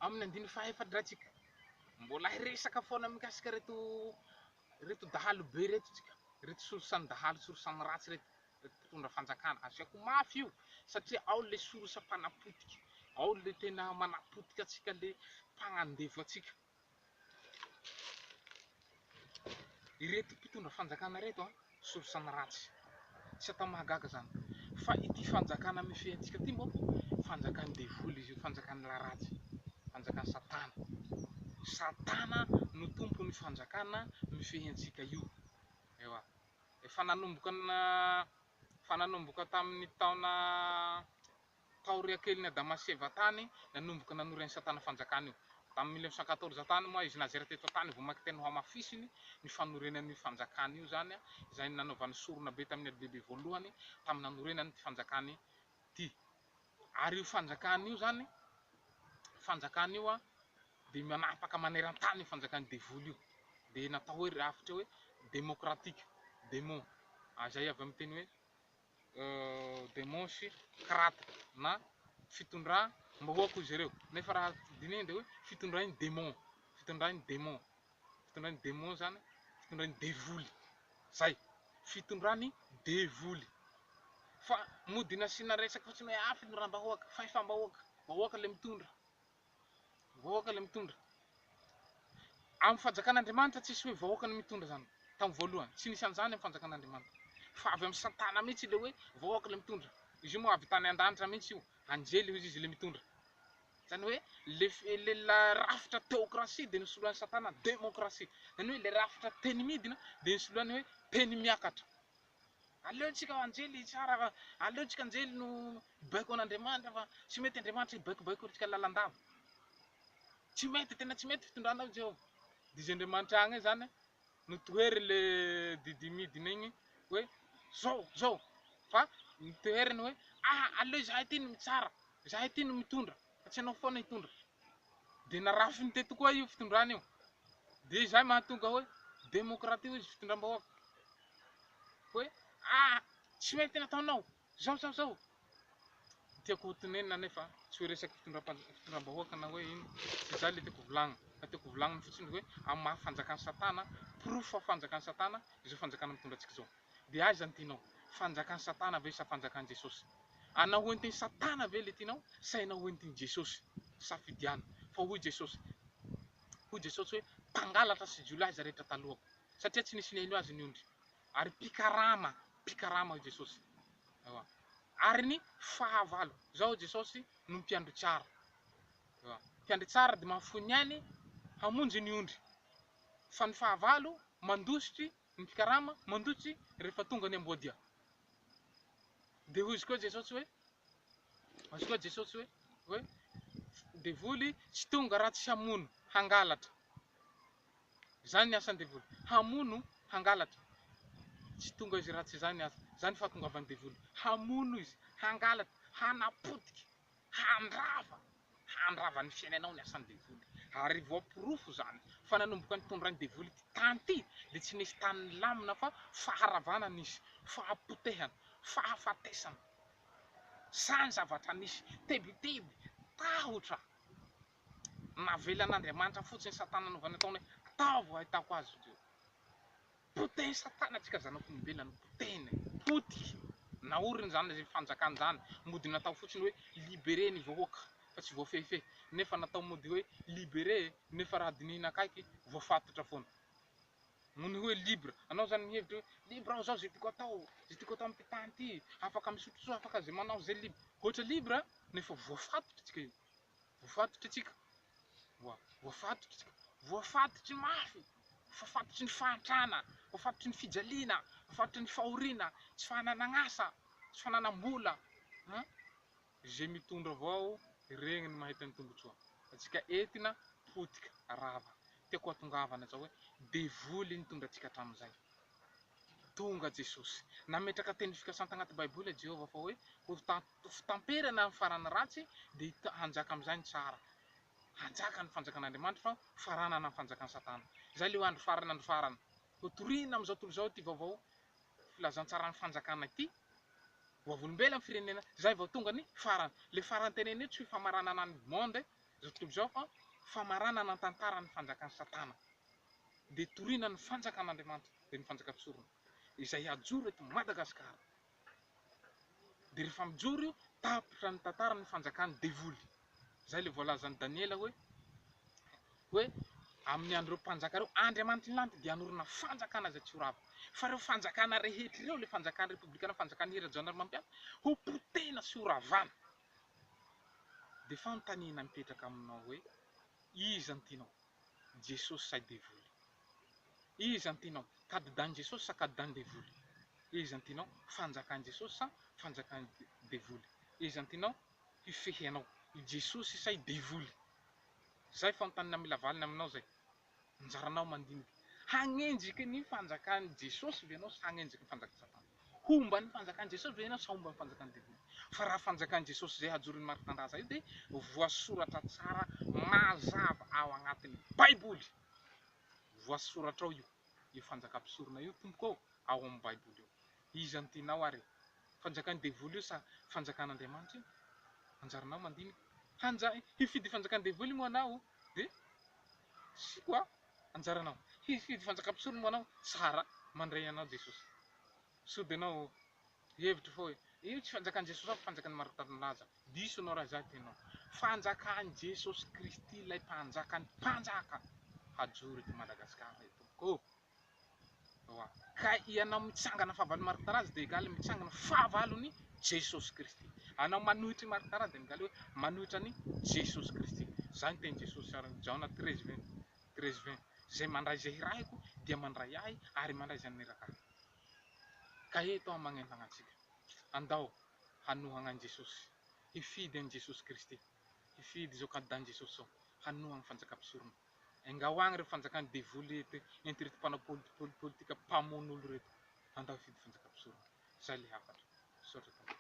amin'ny andiny fahefadratsika mbola hiresaka foana mikasika reto dahalo be reto tsika, reto sorosan'ny dahalo sorosan'ny ratsy reto mpitondra fanjakana. Asiako mafy io satria ao le sorosam-panapotika, ao le tena manapotika atsika le mpagnandevo atsika. Ireto mpitondra fanjakana reto sorosan'ny ratsy, tsy atao mahagaga zany fa ity fanjakana mifehantsika ty moa fanjakan'ny devoly izy io, fanjakan'ny laratsy, fanjakan'ny satana. Satana no tompon'ny fanjakana mifehantsika io. Ewa, efa nanomboka tamin'ny taoriakeliny Adamaseva tany, nanomboka nanoren'ny satana fanjakana io. Tamin'ny 1914 tany moa izy nazery teto tany vao maky teny ho hamafisiny ny fanorenan'ny fanjakana io zany, izay nanaovany sorona be tamin'ny bebe voalohany tamin'ny nanorenany ty fanjakany ty. Ary io fanjakana io zany, fanjakana io de manapaka maneran-tany fanjakan'ny devoly io, de natao hoe rafitra hoe demokratika, démon. Zay avy amin'ny teny hoe démon sy krata na fitondrà mbahoaka izy ireo. Nefa raha dinihiny de hoe fitondrany démon, fitondrany démon, fitondrany démon zany, fitondrany devoly. Zay, fitondrany devoly. Fa mody nasiana resaka fotsiny hoe fitondram-bahoaka, fahefam-bahoaka, vahoaka le mitondra. Vahoaka le mitondra. Amin'ny fanjakan'Andriamanitra tsisy hoe vahoaka ny mitondra zany. Tamin'ny voalohany, tsy nisy an'izany amin'ny fanjakan'Andriamanitra. Fa avy amin'ny satana mihitsy le hoe vahoaka le mitondra. Izy io moa avy tany an-danitra mihitsy io, anjely hoy izy le mitondra. Zany hoe le rafitra teokrasia de nisoloan'ny satana demokrasia. Zany hoe le rafitra teny midina de nisoloany hoe teny miakatra. Aleotsika anjely tsara, aleotsika anjely no baiko an'Andriamanitra fa tsy mety Andriamanitra hibaikobaiko tsika lalandava. Tsy mety, tena tsy mety fitondranao Jehovah. Dizy Andriamanitra agny zany no tohery le didy midina igny hoe zao fa toheriny hoe aleo zahay ty no tsara, zahay ty no mitondra fa tsy anao foana hitondra. De narafiny teto koa io fitondrana io. De zay mahatonga hoe demokratia izy fitondram-bahoaka. Hoe tsy mety nataonao, zao. Tiako ho tenenina nefa tsy hoe resaky fitondram-bahoaka na hoe ino, tsy zay le tiako volagna. Fa tiako volagnina fotsiny hoe amin'ny maha fanjakan'ny satana, proof fa fanjakan'ny satana izao fanjakana mitondra antsika zao. De aiza ny tianao? Fanjakan'ny satana ve sa fanjakan'i Jesosy? Anao hoentin'ny satana ve le tianao sa anao hoentin'i Jesosy? Safidiana. Fa hoy Jesosy hoe mpangalatra sy jiolahy rehetra talohako, satria tsy nisy nihino azy ny ondry. Ary mpikarama hoy Jesosy. Ewa. Ary ny fahavalo, zao Jesosy no mpiandro tsara. Ewa. Mpiandro tsara de mahafony ainy hamonjy ny ondry. Fa ny fahavalo mandositry, ny mpikarama mandositry rehefa tonga ny amboadia. De hoy izy koa Jesosy hoe devoly tsy tonga raha tsy hamono, hangalatra. Zany ny asan'ny devoly, hamono, hangalatra. Tsy tonga izy raha tsy zany asa. Zany fahatongavan'ny devoly. Hamono izy, hangalatra, hanapotika, handrava ny fiainanao ny asan'ny devoly. Ary voapirofo zany fa nanomboka nitondran'ny devoly ty tany ty de tsy nisy tany lamina fa faharavana nisy, fahapotehana, fahafatesana. Sany zavatra nisy tebiteby, tahotra. Navela an'Andriamanitra fotsiny satana nanaovany ataony ataovy ahitako azy teo. Potehiny satana tsika zanak'olombelona, potehiny, potiky. Naoriny zany le fanjakany zany, mody natao fotsiny hoe libéré ny vahoaka fa tsy voafehifehy. Nefa natao mody hoe libéré nefa raha dinihina akaiky voafatotra foana. Noho ny hoe libre, anao zany mihevitra hoe libre aho zao zay tiako atao am'ty tany ty, afaka misotro, afaka zay manao zay libre. Ohatra libre nefa voafatotra tsika io. Voafatotra tsika. Voafatotra tsika. Voafatotry mafy. Voafatotry ny fahantrana, voafatotry ny fijaliana, voafatotry ny fahoriana, tsy fananagna-asa, tsy fananam-bola. Zay mitondra avao regny ny mahita ny tombotsoa. Atsika entina potika rava. Tiako hatongavana zao hoe devoly nitondra atsika hatramin'izay. Tonga Jesosy. Nametraka teny fikasana tagnaty Baiboly Jehovah fa hoe fitamperana amin'ny farany ratsy de hanjaka am'izay ny tsara. Hanjaka ny fanjakan'Andriamanitra fa faranana ny fanjakan'ny satana. Zay le andro farany. Ho torina am'izao tontolo zao ty vaovao filazantsara ny fanjakana ity. Ho avolombelona ny firenena, zay vao tonga ny farany. Le farany teneny io tsy famaranana ny monde Zao tontolo zao fa famaranana ny tantaran'ny fanjakan'ny Satana. De toriana ny fanjakan'Andriamanitra de ny fanjakam-pisorona izay ajoro eto Madagasikara. De rehefa mijoro io, tapitra ny tantarany fanjakan'ny devoly. Zay le voalazan'i Daniela hoe amin'ny andro mpanjaka reo Andriamanitra ny lanitra dia hanorina fanjakana izay tsy ho rava. Fa reo fanjakana rehetra ireo, le fanjakan'ny republikana, fanjakan'ny hira Rajaonarmampiana, ho potehina sy ho ravana. De fanontaniana mipetraka aminao hoe iza ny tianao? Jesosy sa devoly? Iza ny tianao? Kadidan Jesosy sa kadidan devoly? Iza ny tianao? Fanjakan Jesosy sa fanjakan devoly? Iza ny tianao? Hifehy anao i Jesosy sa i devoly? Zay fanontaniana mila valina aminao zay. Anjaranao mandinika. Hanenjiky ny fanjakan'i Jesosy ve anao sa hanenjiky ny fanjakan'i Satana? Homba ny fanjakan'i Jesosy ve anao sa homba ny fanjakan'i devoly? Fa raha fanjakan'i Jesosy zay hajorin'ny Maritandraza io dia voasoratra tsara mazava ao anatin'ny Baiboly. Voasoratra ao io. Io fanjakam-pisorona io tompoko ao amin'ny Baiboly io. Iza ny tianao ary? Fanjakan'ny devoly io sa fanjakan'Andriamanitra io? Anjaranao mandinika. Hifidy fanjakan'ny devoly moa anao de sy koa anjaranao. Hifidy fanjakam-pisorona moa anao tsara mandray anao Jesosy. Sao de anao hevitra fa hoe io tsy fanjakan'i Jesosy fa fanjakan'ny Maritandraza. Diso anao raha zay tenao. Fanjakan'i Jesosy Kristy ilay mpanjakan'ny mpanjaka hajoro eto Madagasikara eto. Ka ianao mitsangana fahavalon'ny Maritandraza dia egaly mitsangana fahavalon'ny Jesosy Kristy. Anao manohitra i Maritandraza dia egaly hoe manohitra ny Jesosy Kristy. Zay ny teny Jesosy Jaona 13:20. Zay mandray zay rahiko dia mandray ahy ary mandray zay neraka ahy. Ka eto aho magnentana antsika. Andao hanohana an'i Jesosy. Hifidy an'i Jesosy Kristy. Hifidy izao kadidan Jesosy zao. Hanohana fanjakam-pisorona. Engao agny ireo fanjakan'ny devoly ento reto mpanao politika mpamono olo reto. Andao hifidy fanjakam-pisorona. Zay le hafatra. Saotra.